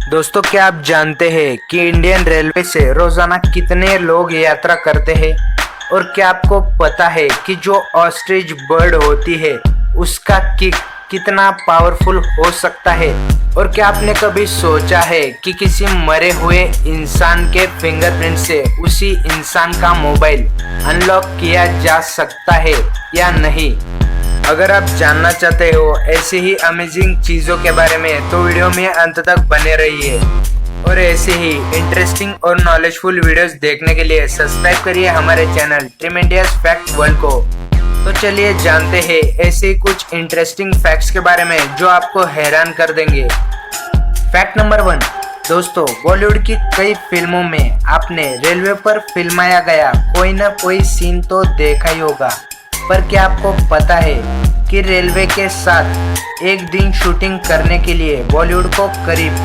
दोस्तों, क्या आप जानते हैं कि इंडियन रेलवे से रोजाना कितने लोग यात्रा करते हैं? और क्या आपको पता है कि जो ऑस्ट्रिच बर्ड होती है उसका किक कितना पावरफुल हो सकता है? और क्या आपने कभी सोचा है कि किसी मरे हुए इंसान के फिंगरप्रिंट से उसी इंसान का मोबाइल अनलॉक किया जा सकता है या नहीं? अगर आप जानना चाहते हो ऐसी ही अमेजिंग चीज़ों के बारे में तो वीडियो में अंत तक बने रहिए। और ऐसे ही इंटरेस्टिंग और नॉलेजफुल वीडियोस देखने के लिए सब्सक्राइब करिए हमारे channel dream India fact world को। तो चलिए जानते हैं ऐसे ही कुछ इंटरेस्टिंग फैक्ट्स के बारे में जो आपको हैरान कर देंगे। Fact number 1। दोस्तों, बॉलीवुड की कई फिल्मों में आपने रेलवे पर फिल्माया गया कोई ना कोई सीन तो देखा ही होगा, पर क्या आपको पता है कि रेलवे के साथ एक दिन शूटिंग करने के लिए बॉलीवुड को करीब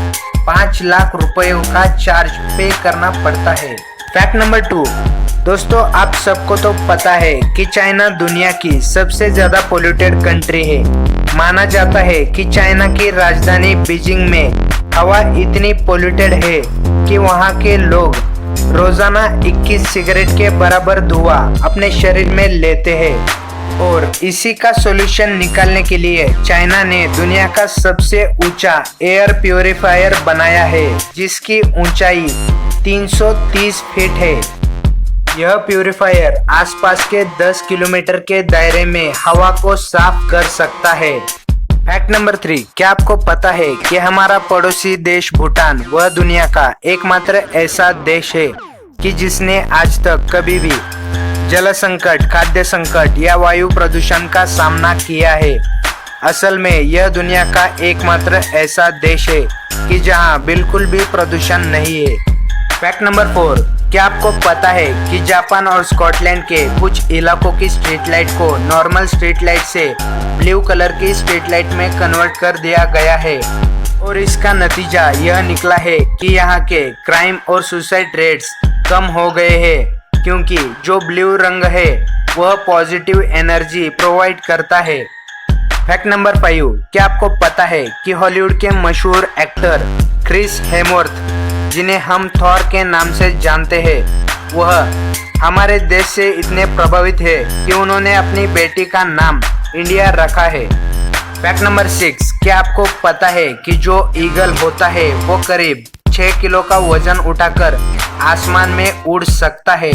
5 लाख रुपयों का चार्ज पे करना पड़ता है। Fact number 2। दोस्तों, आप सबको तो पता है कि चाइना दुनिया की सबसे ज्यादा पोल्यूटेड कंट्री है। माना जाता है कि चाइना की राजधानी बीजिंग में हवा इतनी पोल्यूटेड है कि वहाँ के लोग रोजाना 21 सिगरेट के बराबर धुआं अपने शरीर में लेते हैं। और इसी का सॉल्यूशन निकालने के लिए चाइना ने दुनिया का सबसे ऊंचा एयर प्यूरिफायर बनाया है, जिसकी ऊंचाई 330 फीट है। यह प्यूरिफायर आसपास के 10 किलोमीटर के दायरे में हवा को साफ कर सकता है। Fact number 3। क्या आपको पता है कि हमारा पड़ोसी देश भूटान वह दुनिया का एकमात्र ऐसा देश है कि जिसने आज तक कभी भी जल संकट, खाद्य संकट या वायु प्रदूषण का सामना किया है? असल में यह दुनिया का एकमात्र ऐसा देश है कि जहां बिल्कुल भी प्रदूषण नहीं है। Fact number 4। क्या आपको पता है कि जापान और स्कॉटलैंड के कुछ इलाकों की स्ट्रीट लाइट को नॉर्मल स्ट्रीट लाइट से ब्लू कलर की स्ट्रीट लाइट में कन्वर्ट कर दिया गया है? और इसका नतीजा यह निकला है कि यहाँ के क्राइम और सुसाइड रेट्स कम हो गए हैं, क्योंकि जो ब्लू रंग है वह पॉजिटिव एनर्जी प्रोवाइड करता है। Fact number 5। क्या आपको पता है कि हॉलीवुड के मशहूर एक्टर क्रिस हेमवर्थ, जिन्हें हम थॉर के नाम से जानते हैं, वह हमारे देश से इतने प्रभावित है कि उन्होंने अपनी बेटी का नाम इंडिया रखा है। Fact number 6। क्या आपको पता है कि जो ईगल होता है वो करीब 6 किलो का वजन उठाकर आसमान में उड़ सकता है?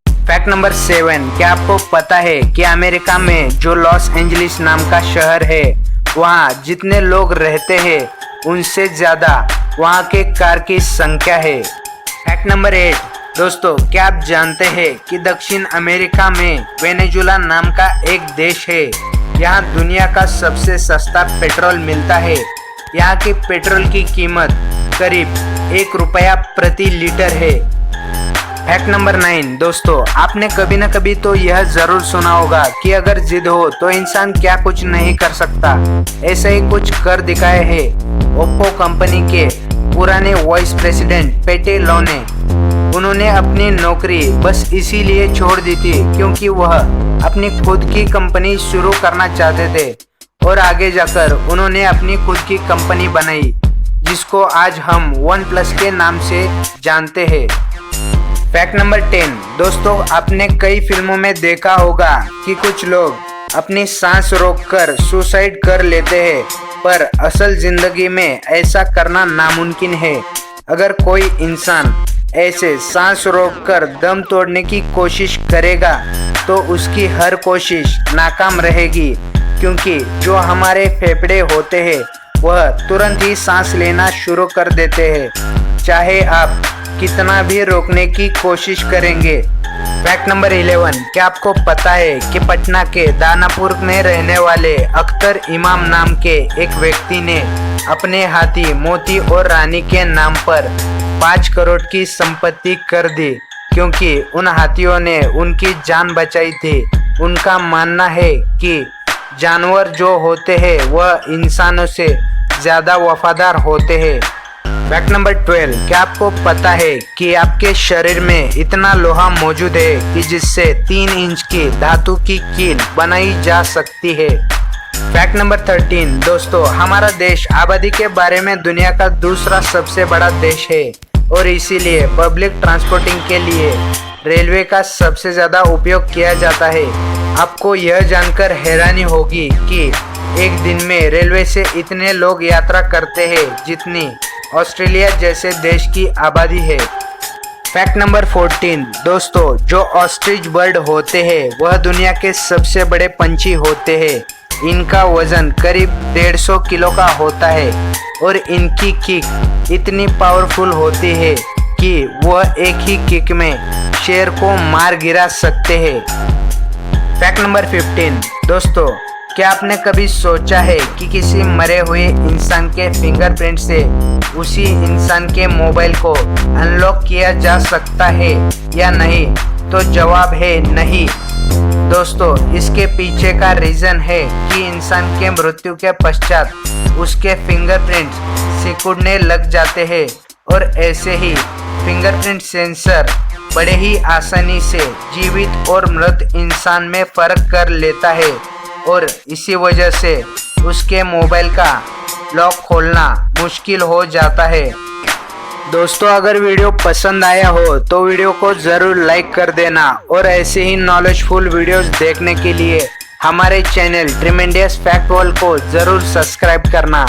Fact number 7। क्या आपको पता है कि अमेरिका में जो लॉस एंजलिस नाम का शहर है, वहाँ जितने लोग रहते हैं उनसे ज्यादा वहाँ के कार की संख्या है? Fact number 8। दोस्तों, क्या आप जानते हैं कि दक्षिण अमेरिका में वेनेजुला नाम का एक देश है? यहाँ दुनिया का सबसे सस्ता पेट्रोल मिलता है। यहाँ की पेट्रोल की कीमत करीब 1 रुपया प्रति लीटर है। Fact number 9। दोस्तों, आपने कभी न कभी तो यह जरूर सुना होगा कि अगर जिद हो तो इंसान क्या कुछ नहीं कर सकता। ऐसा ही कुछ कर दिखाए है ओप्पो कंपनी के पुराने वाइस प्रेसिडेंट पेटे लॉ ने। उन्होंने अपनी नौकरी बस इसीलिए छोड़ दी थी क्योंकि वह अपनी खुद की कंपनी शुरू करना चाहते थे, और आगे जाकर उन्होंने अपनी खुद की कंपनी बनाई, जिसको आज हम OnePlus के नाम से जानते हैं। Fact number 10। दोस्तों, आपने कई फिल्मों में देखा होगा कि कुछ लोग अपनी सांस रोककर सुसाइड कर लेते हैं, पर असल जिंदगी में ऐसा करना नामुमकिन है। अगर कोई इंसान ऐसे सांस रोककर दम तोड़ने की कोशिश करेगा तो उसकी हर कोशिश नाकाम रहेगी, क्योंकि जो हमारे फेफड़े होते हैं वह तुरंत ही सांस लेना शुरू कर देते हैं, चाहे आप कितना भी रोकने की कोशिश करेंगे। Fact number 11। क्या आपको पता है कि पटना के दानापुर में रहने वाले अख्तर इमाम नाम के एक व्यक्ति ने अपने हाथी मोती और रानी के नाम पर 5 करोड़ की संपत्ति कर दी, क्योंकि उन हाथियों ने उनकी जान बचाई थी। उनका मानना है कि जानवर जो होते हैं वह इंसानों से ज्यादा वफादार होते हैं। Fact number 12। क्या आपको पता है कि आपके शरीर में इतना लोहा मौजूद है कि जिससे 3 इंच की धातु की कील बनाई जा सकती है? फैक्ट नंबर 13 दोस्तों, हमारा देश आबादी के बारे में दुनिया का दूसरा सबसे बड़ा देश है और इसीलिए पब्लिक ट्रांसपोर्टिंग के लिए रेलवे का सबसे ज़्यादा उपयोग किया जाता है। आपको यह जानकर हैरानी होगी कि एक दिन में रेलवे से इतने लोग यात्रा करते हैं जितनी ऑस्ट्रेलिया जैसे देश की आबादी है। फैक्ट नंबर 14 दोस्तों, जो ऑस्ट्रिच बर्ड होते हैं वह दुनिया के सबसे बड़े पंछी होते हैं। इनका वजन करीब 150 किलो का होता है और इनकी किक इतनी पावरफुल होती है कि वह एक ही किक में शेर को मार गिरा सकते हैं। फैक्ट नंबर 15 दोस्तों, क्या आपने कभी सोचा है कि किसी मरे हुए इंसान के फिंगरप्रिंट से उसी इंसान के मोबाइल को अनलॉक किया जा सकता है या नहीं? तो जवाब है नहीं। दोस्तों, इसके पीछे का रीज़न है कि इंसान के मृत्यु के पश्चात उसके फिंगरप्रिंट सिकुड़ने लग जाते हैं और ऐसे ही फिंगरप्रिंट सेंसर बड़े ही आसानी से जीवित और मृत इंसान में फ़र्क कर लेता है और इसी वजह से उसके मोबाइल का लॉक खोलना मुश्किल हो जाता है। दोस्तों, अगर वीडियो पसंद आया हो तो वीडियो को ज़रूर लाइक कर देना और ऐसे ही नॉलेजफुल वीडियोस देखने के लिए हमारे चैनल ट्रिमेंडियस फैक्ट वर्ल्ड को ज़रूर सब्सक्राइब करना।